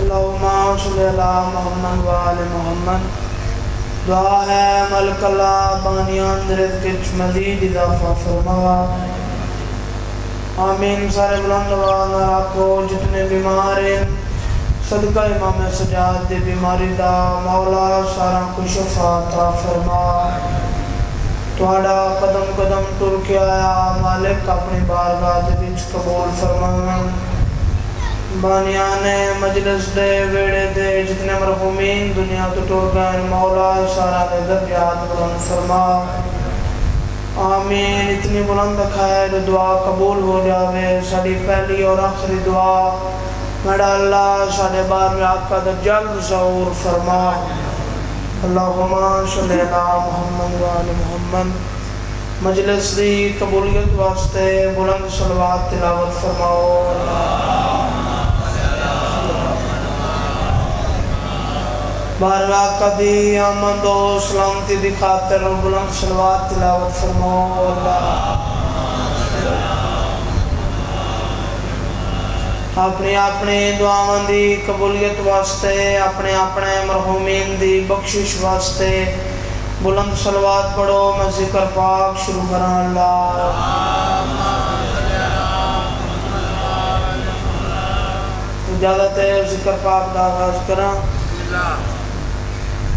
اللہم صلی اللہ محمد و آل محمد. دعا ہے ملک اللہ بانیان رزق مزید اضافہ فرما. آمین. سارے بلند آواز رکھو. جتنے بیمار ہیں صدقہ امام سجاد دی بیماری دا مولا سارا کو شفا عطا فرما. تہاڈا قدم قدم ٹر کے آیا مالک اپنی بارگاہ دے وچ قبول فرما. بانیان مجلس دے ویڑے دے جتنے مرحومین دنیا تو ٹر گئے مولا سارا دے درجات بلند فرما. آمین. اتنی بلند خیر دعا قبول ہو جاوے. ساڑی پہلی اور آخری دعا میرا اللہ ساڑے بار میں آقا دا جلد ظہور فرما. اللہم صلی اللہ محمد و آل محمد. مجلس دی قبولیت واسطے بلند صلوات تلاوت فرماؤ. بارگاہ کبھی آمد و سلامتی دی خاطر بلند صلوات تلاوت فرماؤ. اپنی اپنی دعاواں دی قبولیت واسطے اپنے اپنے مرحومین دی بخشش واسطے بلند صلوات پڑھو. میں ذکر پاک شروع کراں. اللہ اجازت ہے ذکر پاک دا آغاز کراں.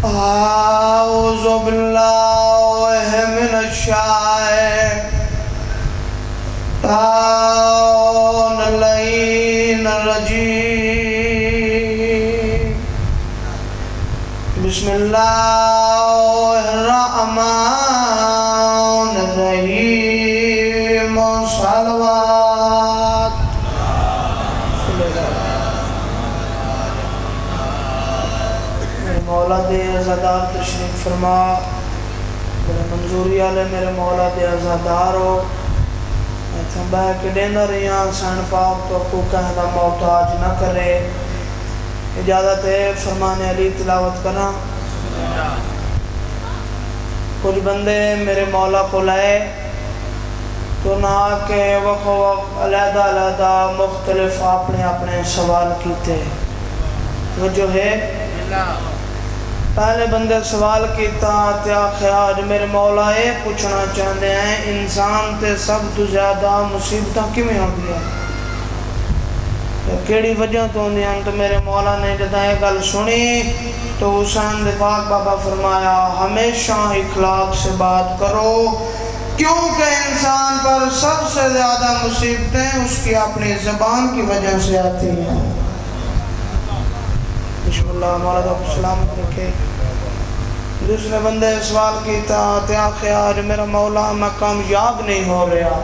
اعوذ باللہ من الشیطان اللعین الرجیم. بسم اللہ الرحمن الرحیم. صلوات مولا دے عزادار تشریف فرما. میرے منظوری آلے میرے مولا دے عزادار ہو. ایتھاں بہ کے دینا رہیاں سین پاک تو کو کہنا محتاج نہ کرے. اجازت ہے فرمان علی تلاوت کرنا. کچھ بندے میرے مولا کو لائے تو نہ کہ وقت علیحدہ علیحدہ مختلف اپنے اپنے سوال کیتے. وہ جو ہے پہلے بندے سوال کیتا تیا خیال میرے مولا یہ پوچھنا چاہتے ہیں انسان تے سب تو زیادہ مصیبتاں کیویں ہو گیا کیڑی وجہ تو ہوندیاں. تو میرے مولا نے جدہ یہ گل سنی تو حسین دے پاک بابا فرمایا ہمیشہ اخلاق سے بات کرو کیونکہ انسان پر سب سے زیادہ مصیبتیں اس کی اپنی زبان کی وجہ سے آتی ہیں. بسم اللہ مولا دا سلامت رکھے. دوسرے بندے سوال کیتا تیا خیال میرا مولا میں کامیاب نہیں ہو رہا.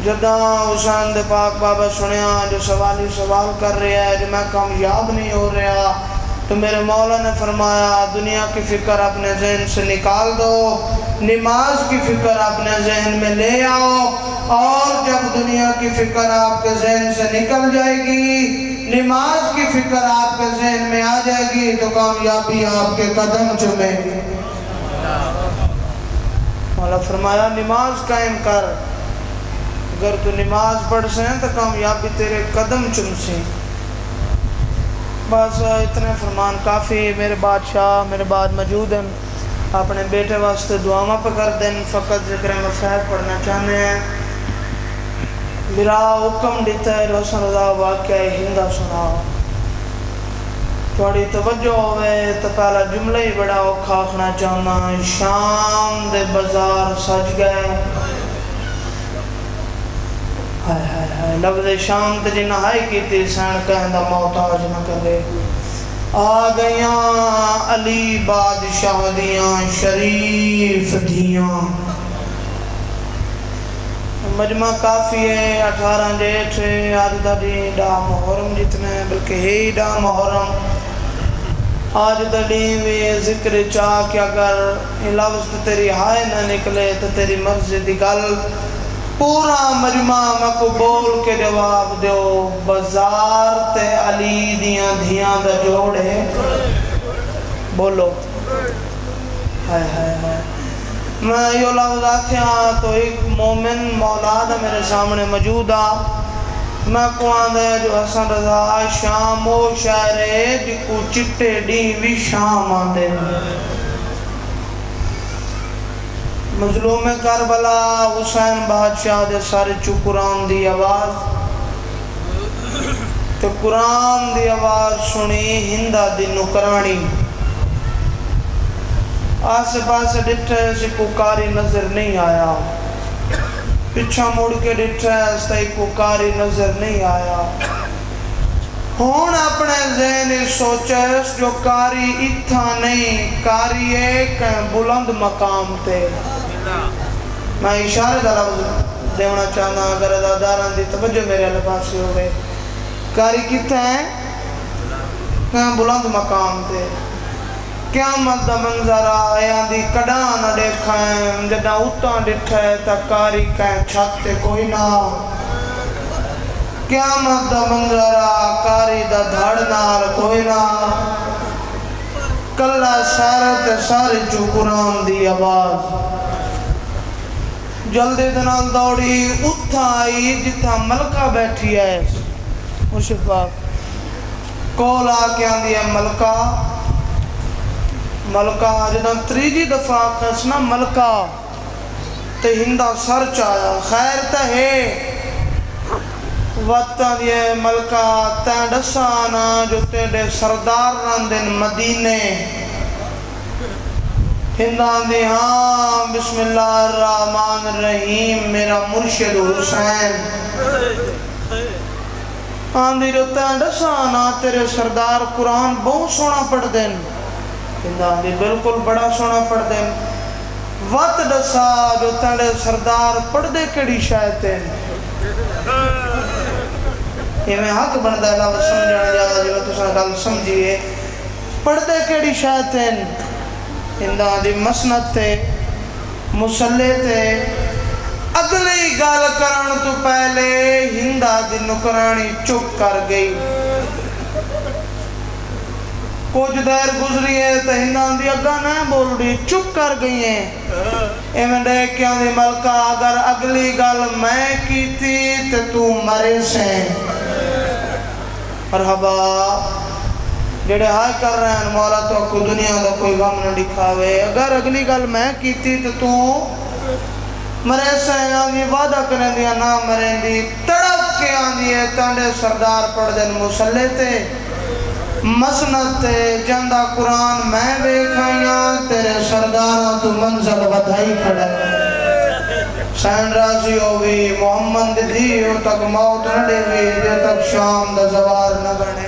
جدہ حسین دے پاک بابا سنیا جو سوالی سوال کر رہا ہے جو میں کامیاب نہیں ہو رہا تو میرے مولا نے فرمایا دنیا کی فکر اپنے ذہن سے نکال دو. نماز کی فکر اپنے ذہن میں لے آؤ اور جب دنیا کی فکر آپ کے ذہن سے نکل جائے گی نماز کی فکر آپ کے ذہن میں آ جائے گی تو کامیابی آپ کے قدم چومے گی. مولا فرمایا نماز قائم کر. اگر تو نماز پڑھ سے ہیں تو کامیابی تیرے قدم چم سے. بس اتنے فرمان کافی. میرے بادشاہ میرے بعد موجود ہیں اپنے بیٹے واسطے دعاواں پکر دیں. فقط ذکر مفید پڑھنا چاہنے ہیں. میرا حکم دیتا ہے روشن رضا واقعہ ہندہ سناؤ. تھوڑی توجہ ہوئے تو پہلا جملہ ہی بڑا اوکھا آخنا چاہنا. شام دے بازار سج گئے. لفظ شام تے جنہ ہائی کی تی سین کہندہ محتاج نہ کرے. آ گئیاں علی بادشاہ دیاں شریف دیاں. مجمع کافی ہے 18 ڈیٹ ہے. آج دا دی ڈا محرم جتنے بلکہ ہی ڈا محرم. آج دا دی بھی ذکر چاہ کہ اگر یہ لفظ تیری ہائے نہ نکلے تو تیری مرضی دی گل پورا مجمع میں کو بول کے جواب دیو. بازار تے علی دیاں دھیاں دا جوڑے بولو. ہائے ہائے ہائے. میں یہ لفظ آکھیا تو ایک مومن مولا دا میرے سامنے موجود آ میں کو آندھا ہے جو حسن رضا شام و شہر ہے جکو چٹے ڈی بھی شام آندھے مظلوم کربلا حسین بادشاہ دے سارے چو قرآن دی آواز تو قرآن دی آواز سنی ہندہ دی نکرانی آسے پاسے ڈٹھے سے کو کاری نظر نہیں آیا پچھا موڑ کے ڈٹھے سے کو کاری نظر نہیں آیا ہون اپنے ذہن سوچے جو کاری اتھا نہیں کاری ایک بلند مقام تے میں اشارے دا لفظ دیونا چاہنا اگر اداداران دی توجہ میرے اللہ پاس ہو گئے کاری کتھا ہے بلند مقام تے قیامت دا منظر آیا دی کڑان دیکھائیں جدہ اتاں ڈٹھے تا کاری کہیں چھت تے کوئی نہ قیامت دا منظر کاری دا دھڑنار کوئی نہ کلہ سارت سارے چو قرآن دی آواز جلدی دنال دوڑی اتھا آئی جتھا ملکہ بیٹھی ہے مرشد پاک کول آکے آندی ہے ملکہ جدہ تریجی دفعہ کسنا ملکہ تے ہندہ سر چایا خیر تا ہے وقتاں دیئے ملکہ تین ڈسانا جو تیرے سردار رندن مدینے ہندان دی ہاں بسم اللہ الرحمن الرحیم میرا مرشد حسین آندھی جو تین ڈسانا تیرے سردار قرآن بہت سونا پڑھ دیں ہندان دی بالکل بڑا سونا پڑھ دیں وقت ڈسا جو تیرے سردار پڑھ دے کڑی شایتیں یہ میں حق بندہ اللہ و سمجھانا جاگا جو تو سن گل سمجھئے پڑھتے کیڑی شایتیں ہندان دی مسند تے مسلح تے اگلی گال کرن تو پہلے ہندہ دی نکرانی چپ کر گئی کچھ دیر گزری ہے تو ہندان دی اگا نہیں بول رہی چپ کر گئی ہیں ایمیں دیکھ کیا دی ملکہ اگر اگلی گال میں کی تھی تو مرے سے مرحبا جڑے ہائے کر رہے ہیں مولا تو کو دنیا دا کوئی غم نہ دکھاوے اگر اگلی گال میں کی تھی تو مرے سے آنگی وعدہ کریں دیا نہ مریں دی تڑپ کے آنگی ہے تانڈے سردار پڑھ دن مسلح تے مسند تے جندہ قرآن میں بیکھائیاں تیرے سرداروں تو منزل بدھائی کھڑے سین راضی ہوئی محمد دیو تک موت نہ دے بھی دے تک شام دا زوار نہ بنے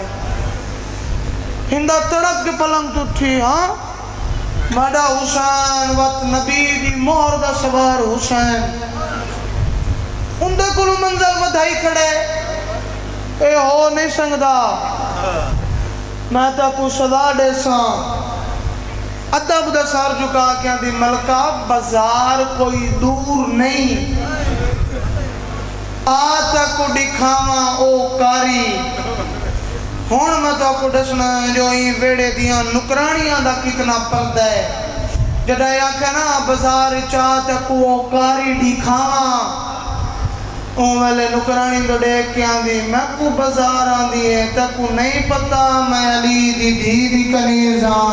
ہندہ تڑک کے پلنگ تو تھی ہاں مادہ حسین وقت نبی دی مہر دا سوار حسین ان دے کلو منزل بدھائی کھڑے اے ہو نہیں سنگدہ میں تا کو صدا دے ساں ادب دا سار جکا کیا دی ملکہ بازار کوئی دور نہیں آتا کو دکھاواں او کاری ہون میں تا کو دسنا جو ہی بیڑے دیاں نکرانیاں دا کتنا پردہ ہے جدہ یا کہنا بازار چاہتا کو او کاری دکھاواں اوہلے نکرانی دو دیکھ کے آندھی میں کو بازار آندھی ہے تک کو نہیں پتا میں علی دی دی کنیزاں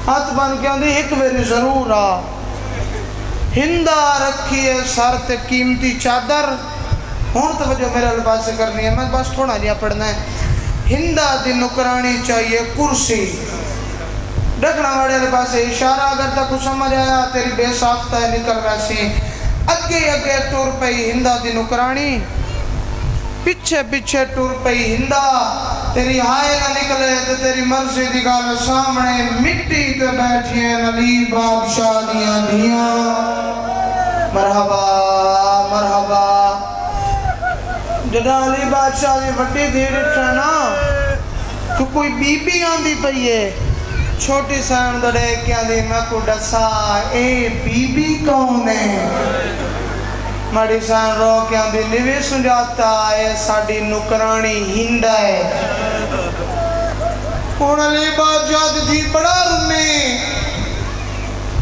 ہاتھ بن کے آندھی ایک ویری ضرور آ ہندہ رکھی ہے سر تے قیمتی چادر ہون توجہ میرے لباس سے کرنی ہے میں بس تھوڑا لیا پڑھنا ہے ہندہ دی نکرانی چاہیے کرسی ڈکنا واڑے لباس سے اشارہ اگر تک کو سمجھ آیا تیری بے ساختہ ہے نکل ویسی اگے ٹور پئی ہندہ دی نکرانی پیچھے ٹور پئی ہندہ تیری ہائے نہ نکلے تو تیری مرضی دی گال سامنے مٹی تے بیٹھی ہیں علی بادشاہ دیاں دیاں مرحبا مرحبا جدہ علی بادشاہ دی وڈی دیر اٹھنا تو کوئی بی بی آندھی پئی ہے چھوٹی سان دڑے کیا دی میں کو ڈسا اے بی بی کون ہے ماڑی سان رو کیا دی لیوی سنجاتا اے ساڑی نکرانی ہندہ ہے کون علی بادشاہ دی بڑا رمی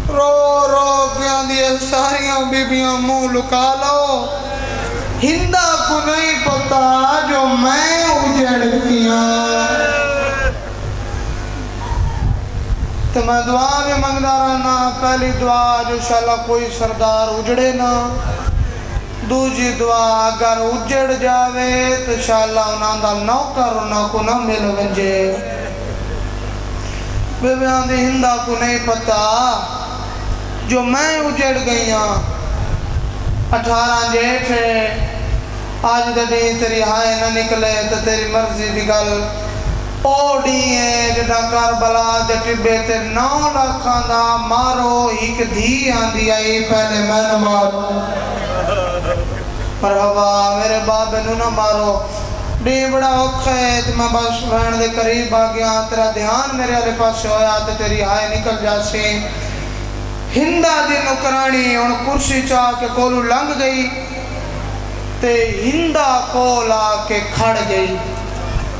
رو کیا دی ساریاں بی بیاں مو لکا لو ہندا کو نہیں پتا جو میں اجڑ گیا تو میں دعا میں منگدا رہنا پہلی دعا جو شاءاللہ کوئی سردار اجڑے نہ دوجی دعا اگر اجڑ جاوے تو شاءاللہ انہاں دا نوکر انہاں کو نہ مل ونجے بے بیان دی ہندا کو نہیں پتا جو میں اجڑ گئی ہاں 18 جیٹھ ہے آج دنی تیری ہائے نہ نکلے تو تیری مرضی دی گل اوڑی ہے جڑا کربلا دے ٹبے تے 9 لاکھاں دا مارو ایک دھی آندی آئی پہلے میں نہ مارو مرحبا میرے بابے نو نہ مارو ڈی بڑا اوکھا ہے تو میں بس بہن دے قریب آ گیا تیرا دھیان میرے والے پاس ہویا تو تیری ہائے نکل جاسی ہندا دی نکرانی ان کرسی چاہ کے کولو لنگ گئی تے ہندا کول آ کے کھڑ گئی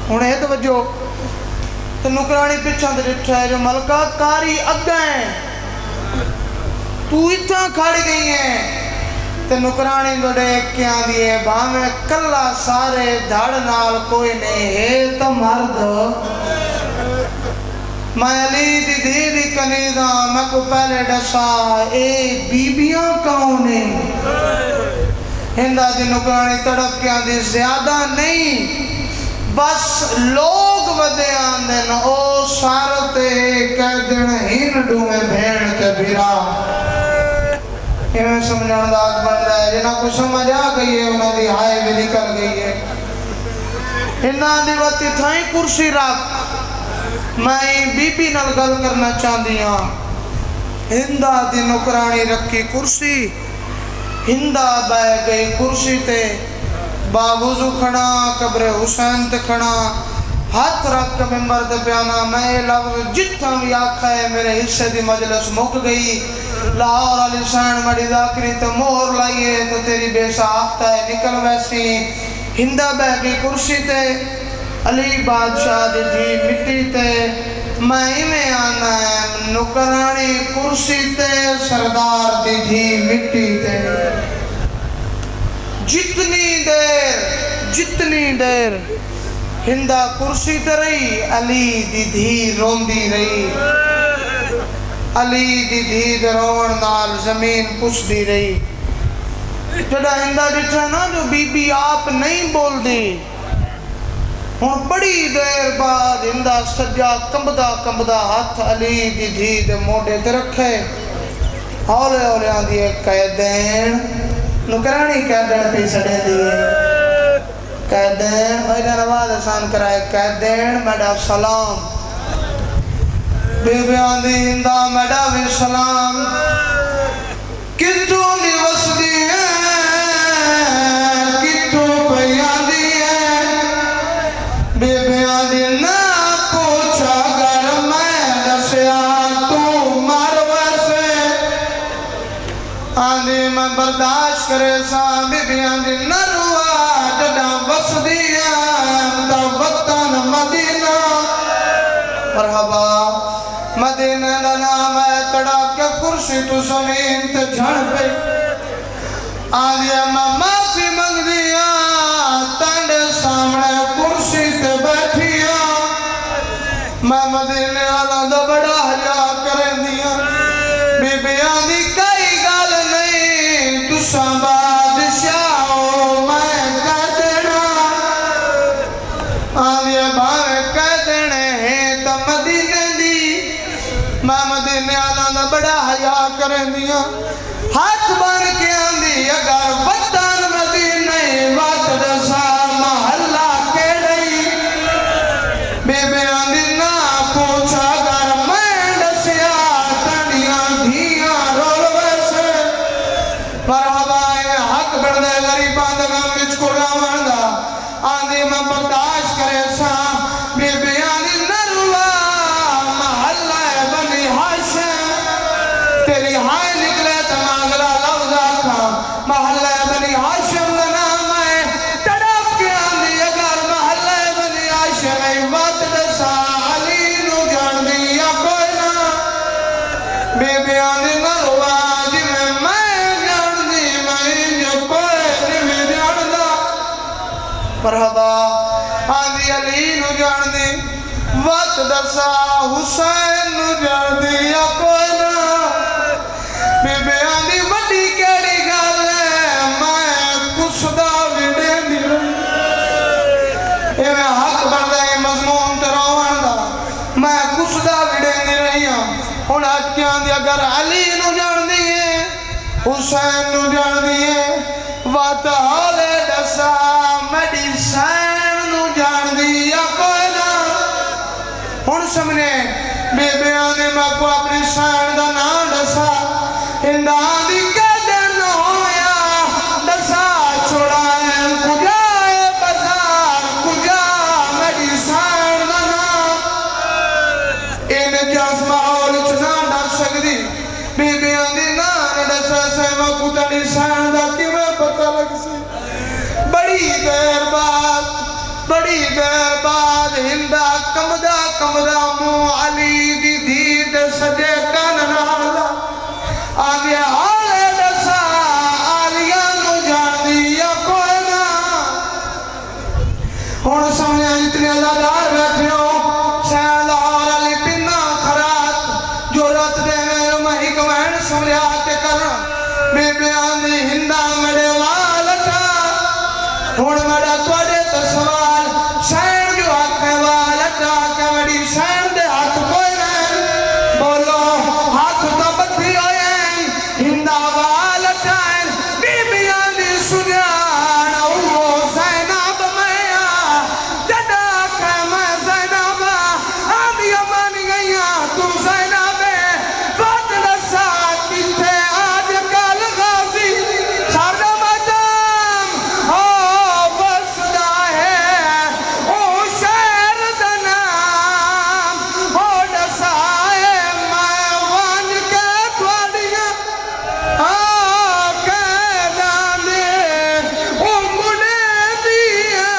انہیں توجہ تو نکرانی پچھا دے ڈٹھا ہے جو ملکہ کاری اگیں تو اتنا کھڑ گئی ہیں تے نکرانی دو دیکھ کے آن دیئے بھامے کلا سارے دھڑ نال کوئی نہیں ہے تو مرد میں علی دی دی دی کنیدہ میں کو پہلے ڈسا اے بیبیاں کونے ہندہ دی نکرانی تڑپ کے آن دی زیادہ نہیں بس لوگ ودے آن دن او سارتے کہہ دن ہین ڈو میں بھیڑ تے بھیرا یہ میں سمجھان داد بن رہا ہے جنہاں کو سمجھ آ گئی ہے انہوں دی ہائے بھی نکل گئی ہے ہندہ دی وقتی تھائیں کرسی رکھ میں بی بی نال گل کرنا چاہتی ہوں ہندہ دی نکرانی رکھی کرسی ہندہ بہ گئی کرسی تے باوضو کھڑا قبر حسین تے کھڑا ہاتھ رکھ کے ممبر تے پیانا میں لفظ جتنا بھی آکھا ہے میرے حصے دی مجلس مک گئی لاہور علی سین مڑی ذاکری تے مہر لائیے تو تیری بے ساختہ ہے نکل ویسی ہندہ بہ گئی کرسی تے علی بادشاہ دی جی مٹی تے میں میں آنا ہے نکرانی کرسی تے سردار دی جی مٹی تے جتنی دیر ہندہ کرسی تے رہی علی دی دھی روندی رہی علی دی دھی دے روڑ نال زمین پس دی رہی جڑا ہندہ ڈٹھا نا جو بی بی آپ نہیں بول دی ہون بڑی دیر بعد ہندہ سجا کمبدہ ہاتھ علی دی دھی دے موڑے تے رکھے ہولے ہولے آن دیئے قیدین نکرانی قیدین پی سڑے دیئے قیدین میرے نواز احسان کرائے قیدین میڈا سلام بی بی آن دی ہندہ میڈا بھی سلام کتوں دی وسدی ہے کتوں پیان دی ہے بی بی آن دی نا پوچھا گر میں دسیا تو مر ویسے آن دی میں برداشت کرے سا بی بی آن دی نروا جڑا وسدی ہے دا وطن مدینہ مرحبا مدینہ دا نام ہے تڑا کے کرسی تو زمین تے جھڑ پہ آدھیا میں معافی منگ دیا تانڈے سامنے کرسی تے بیٹھیا میں مدینہ والا دا بڑا حجا کریں دیا بی بی آدھی کئی گال نہیں تساں بادشاہ ہو میں کہہ دینا آدھیا بھاوے کہہ دینے ہیں تا مدینہ دی میں مدینہ والا دا بڑا حیا کریں دیا ہاتھ بن کے آندھی اگر وطن مدینہ وقت دسا محلہ کے لئی بے بے آندھی نا پوچھا گر میں دسیا تنیاں دھیاں رول ویسے مرحبا اے حق بردے غریبان دگا مجھ کو راوندہ آندھی میں برداشت کرے سا بے بے آندھی نروا محلہ بنی حاشم تیری ہائے نکلے تماغلہ لفظہ کھا محلہ بنی حاشم کا نام ہے تڑپ کے آندھی اگر محلہ بنی حاشم ای وقت دسا علی نو جان دیا کوئی نا بی بی آندھی نروا جی میں جان دی میں جو کوئی نہیں جان دا مرحبا آندی علی نو جان دی وقت دسا حسین نو جان دی یا کوئی نہ بی بی آندی وڈی کیڑی گل ہے میں کس دا ویڈے دی رہی اے میں حق بندہ ہے مضمون تراؤن دا میں کس دا ویڈے دی رہی ہوں ہن آج کیا آندی اگر علی نو جان دیئے حسین نو جان دیئے وقت ہولے دسا میڈی سین نو جان دیا کوئی نہ ہن سمنے بے بیانے میں کو اپنی سین دا نام دسا ہندان دی قدر نہ ہویا دسا چھوڑائیں کجائے بزار کجا میڈی سین دا نام ان جاس ماحول چنا ڈاک سکتی بے بیانے نام دسا سیمہ کتنی سین دا کی میں پتہ لگ سی بڑی دیر بعد ہندہ کمدہ مو علی دی دید سجے کان نالا آگیا آلے دسا آلیاں نو جان دیا کوئی نہ ہون سمجھے اتنے اللہ دار بیٹھے ہو سیل اور علی پنہ خرات جو رات دے میں محکمین سمجھا کے کرنا بے بیان دی ہندہ میرے والتا ہون میرا توڑے تو سوال سین جو حق ہے والتا کہ میری سین دے ہاتھ کوئی نہیں بولو ہاتھ تو بدھی ہوئے ہندہ والتا بی بیان دی سنیان اوہ زینب میاں جدا کہ میں زینب آدھی امانی گئیاں تو زینب وقت نسا کتے آج کل غازی سارا مجام بسدہ ہے او شہر دنام نسا ہے میں وان کے تھوڑیاں کہنانے مڑے دیا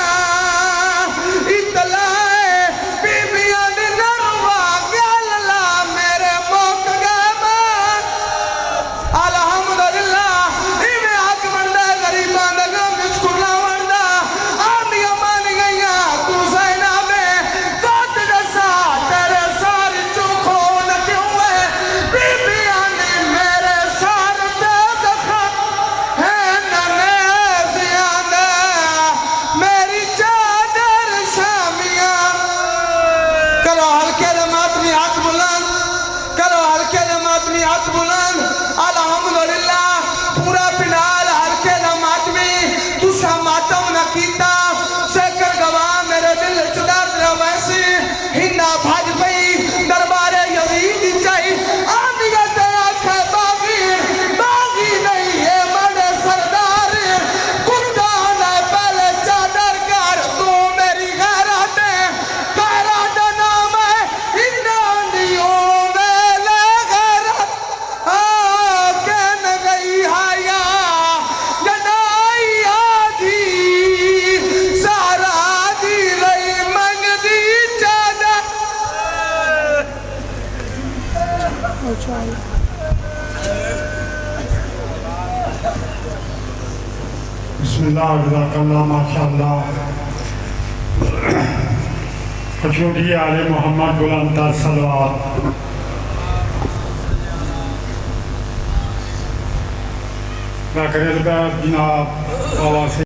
اطلاع بی بیان نروا گللا میرے موک گئے مان الحمدللہ ایمیں حق بندہ غریبان دگا مشکلہ وردہ آمی امانی گئیاں تو زینب وقت دسا تیرے ساری چوکھو نکی ہوئے بی بیانی میرے سار تیزخا ہے ننیزیان میری چادر شامیاں کرو ہلکے ماتمی ہاتھ بلند کرو ہلکے ماتمی ہاتھ بلند الحمدللہ پورا پنال ہلکے ماتمی تُسا ماتم نہ کیتا سکر گواہ میرے دل چدار در ویسی ہندہ بھاج پئی دربار یزید چاہی آندھگا تیرا کھے باغی نہیں ہے مڑے سردار کتا نہ پہلے چادر کر تو میری غیرات نام ہے ہندانیوں ویلے غیرت کہن گئی ہایا گنائی آدھی سارا دی رئی منگ دی چادر بسم اللہ جزاک اللہ ماشاءاللہ خشوری آل محمد بلند تر صلوات میں کرے جناب آواز